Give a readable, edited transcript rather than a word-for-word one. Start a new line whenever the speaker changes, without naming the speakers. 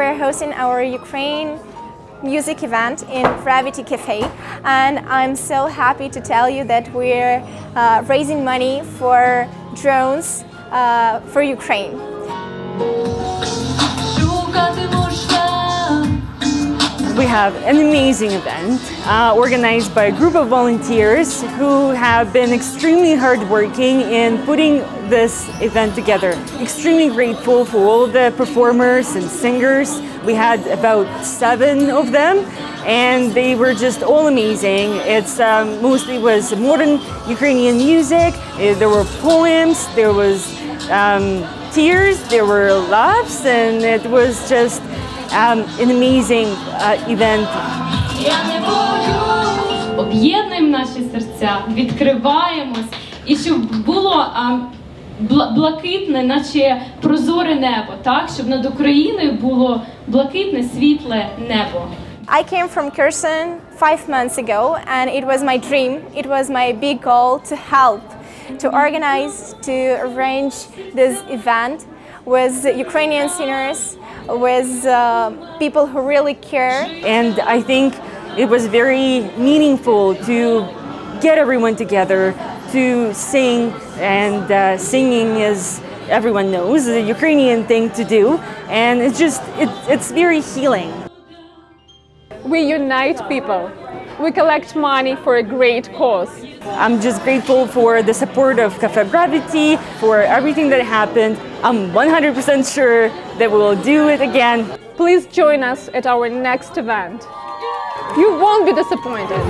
we're hosting our Ukraine music event in Gravity Cafe, and I'm so happy to tell you that we're raising money for drones for Ukraine.
We have an amazing event organized by a group of volunteers who have been extremely hardworking in putting this event together. Extremely grateful for all the performers and singers. We had about 7 of them, and they were just all amazing. It's mostly was modern Ukrainian music. There were poems, there was tears, there were laughs, and it was just an amazing event.
Об'єднуємо наші серця, відкриваємось, і щоб було блакитне, наче прозоре небо, так? Щоб над Україною було блакитне, світле небо.
I came from Kherson 5 months ago, and it was my dream, it was my big goal to help, to organize, to arrange this event with Ukrainian singers, with people who really care.
And I think it was very meaningful to get everyone together to sing, and singing, as everyone knows, is a Ukrainian thing to do, and it's very healing.
We unite people. We collect money for a great cause.
I'm just grateful for the support of Cafe Gravity, for everything that happened. I'm 100% sure that we will do it again.
Please join us at our next event. You won't be disappointed.